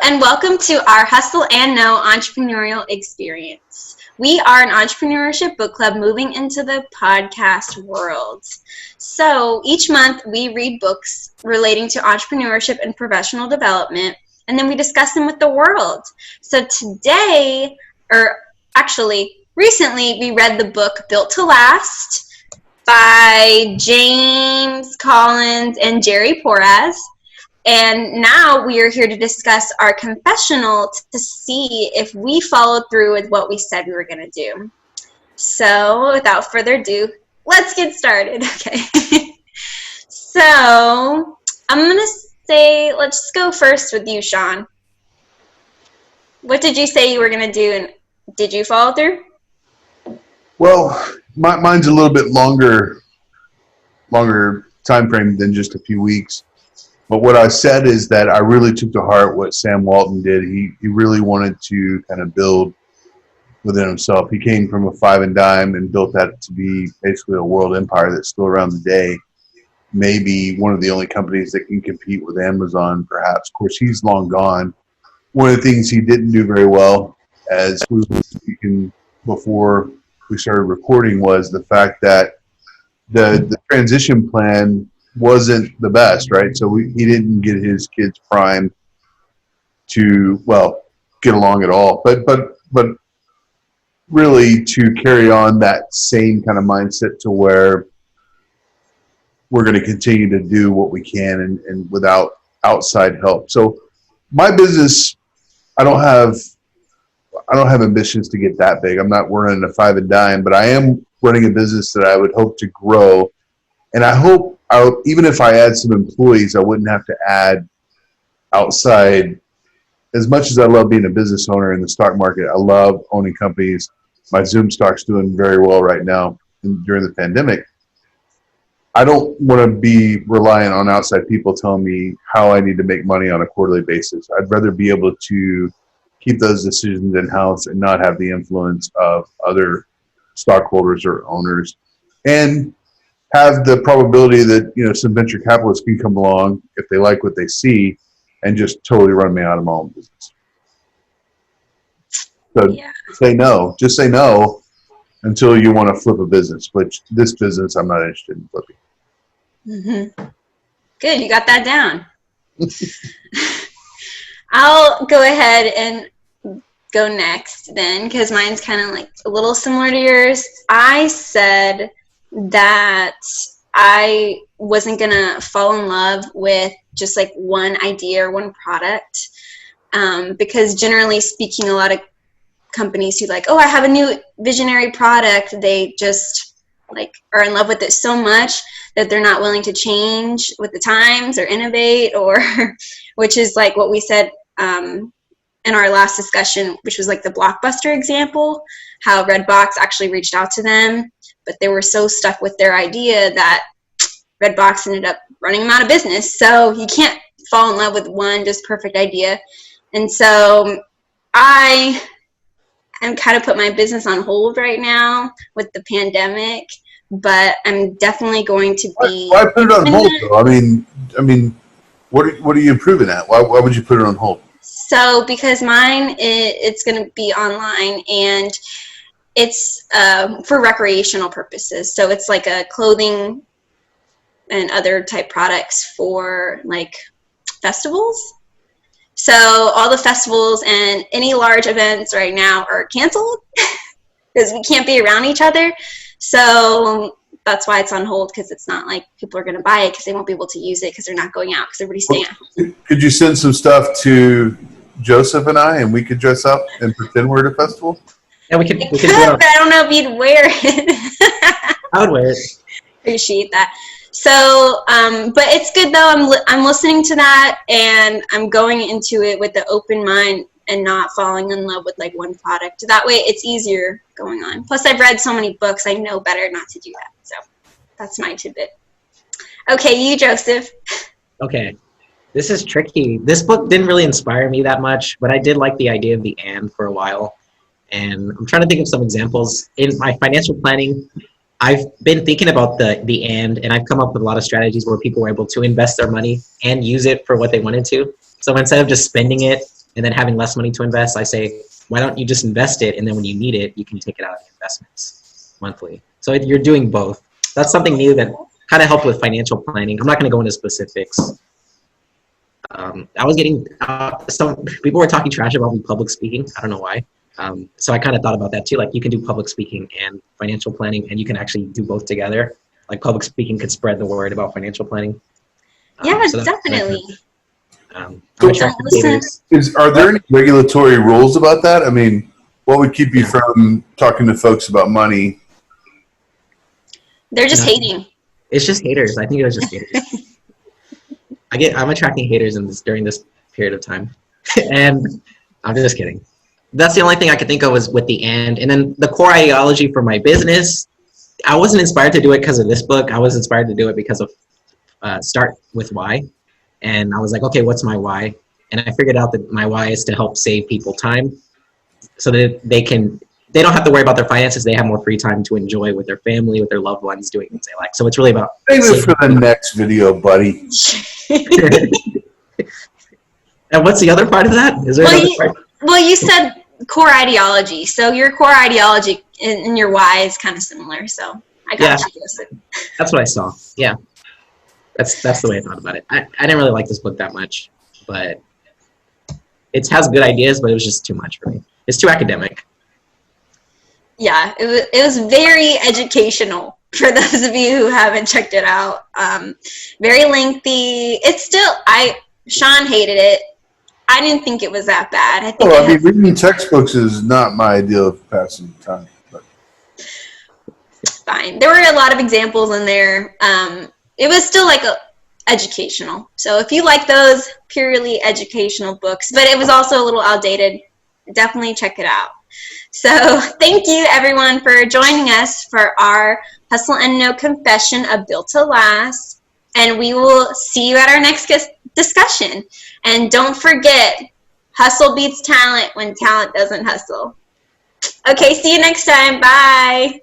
and welcome to our Hustle and Know entrepreneurial experience. We are an entrepreneurship book club moving into the podcast world. So each month we read books relating to entrepreneurship and professional development, and then we discuss them with the world. So today, or actually recently, we read the book Built to Last by James Collins and Jerry Porras. And now we are here to discuss our confessional to see if we followed through with what we said we were going to do. So without further ado, let's get started. Okay. So I'm going to say, let's go first with you, Shawn. What did you say you were going to do, and did you follow through? Well, mine's a little bit longer time frame than just a few weeks. But what I said is that I really took to heart what Sam Walton did. He really wanted to kind of build within himself. He came from a five and dime and built that to be basically a world empire that's still around today. Maybe one of the only companies that can compete with Amazon, perhaps. Of course, he's long gone. One of the things he didn't do very well, as we were speaking before we started recording, was the fact that the transition plan wasn't the best, right? So he didn't get his kids primed to, well, get along at all, but really to carry on that same kind of mindset to where we're going to continue to do what we can and without outside help. So my business, I don't have ambitions to get that big. I'm not running a five and dime, but I am running a business that I would hope to grow. And I hope, even if I add some employees, I wouldn't have to add outside. As much as I love being a business owner in the stock market, I love owning companies. My Zoom stock's doing very well right now during the pandemic. I don't want to be reliant on outside people telling me how I need to make money on a quarterly basis. I'd rather be able to keep those decisions in-house and not have the influence of other stockholders or owners, and have the probability that, some venture capitalists can come along if they like what they see and just totally run me out of my own business. So just say no until you want to flip a business, which this business I'm not interested in flipping. Mm-hmm. Good, you got that down. I'll go ahead and go next then, because mine's kind of like a little similar to yours. I said that I wasn't going to fall in love with just like one idea or one product, because generally speaking, a lot of companies who like, oh, I have a new visionary product, they just like are in love with it so much that they're not willing to change with the times or innovate, or which is like what we said in our last discussion, which was like the Blockbuster example, how Redbox actually reached out to them, but they were so stuck with their idea that Redbox ended up running them out of business. So you can't fall in love with one just perfect idea. And so I am kind of put my business on hold right now with the pandemic, but I'm definitely going to be. Why put it on hold though? I mean, what are you improving at? Why would you put it on hold? So because mine, it's going to be online, and it's for recreational purposes. So it's like a clothing and other type products for like festivals. So all the festivals and any large events right now are canceled because we can't be around each other. So that's why it's on hold, because it's not like people are going to buy it because they won't be able to use it because they're not going out because everybody's staying at home. Could you send some stuff to Joseph and I, and we could dress up and pretend we're at a festival? Yeah, we could do it. But I don't know if you'd wear it. I would wear it. Appreciate that. So, but it's good though. I'm listening to that, and I'm going into it with an open mind and not falling in love with like one product. That way it's easier going on. Plus I've read so many books, I know better not to do that. So that's my tidbit. Okay, you, Joseph. Okay. This is tricky. This book didn't really inspire me that much, but I did like the idea of the and for a while. And I'm trying to think of some examples. In my financial planning, I've been thinking about the and I've come up with a lot of strategies where people were able to invest their money and use it for what they wanted to. So instead of just spending it, and then having less money to invest, I say, why don't you just invest it, and then when you need it, you can take it out of the investments monthly. So you're doing both. That's something new that kind of helped with financial planning. I'm not going to go into specifics. I was getting some people were talking trash about me public speaking. I don't know why. So I kind of thought about that too. Like, you can do public speaking and financial planning, and you can actually do both together. Like, public speaking could spread the word about financial planning. Yeah, So definitely. I'm attracting haters. Are there any regulatory rules about that? I mean, what would keep you from talking to folks about money? They're just hating. It's just haters. I think it was just haters. I'm attracting haters during this period of time. And I'm just kidding. That's the only thing I could think of was with the and then the core ideology for my business. I wasn't inspired to do it because of this book. I was inspired to do it because of Start with Why. And I was like, okay, what's my why? And I figured out that my why is to help save people time so that they don't have to worry about their finances. They have more free time to enjoy with their family, with their loved ones, doing things they like. So it's really about Save it for the next video, buddy. And what's the other part of that? Is there another part? Well, you said core ideology. So your core ideology and your why is kind of similar. So I got you. That's what I saw. Yeah. That's the way I thought about it. I didn't really like this book that much, but it has good ideas, but it was just too much for me. It's too academic. Yeah, it was very educational for those of you who haven't checked it out. Very lengthy. Shawn hated it. I didn't think it was that bad. I think reading textbooks is not my ideal of passing time. But. Fine. There were a lot of examples in there. It was still educational. So if you like those purely educational books, but it was also a little outdated, definitely check it out. So thank you everyone for joining us for our Hustle and No Confession of Built to Last. And we will see you at our next discussion. And don't forget, hustle beats talent when talent doesn't hustle. Okay, see you next time. Bye.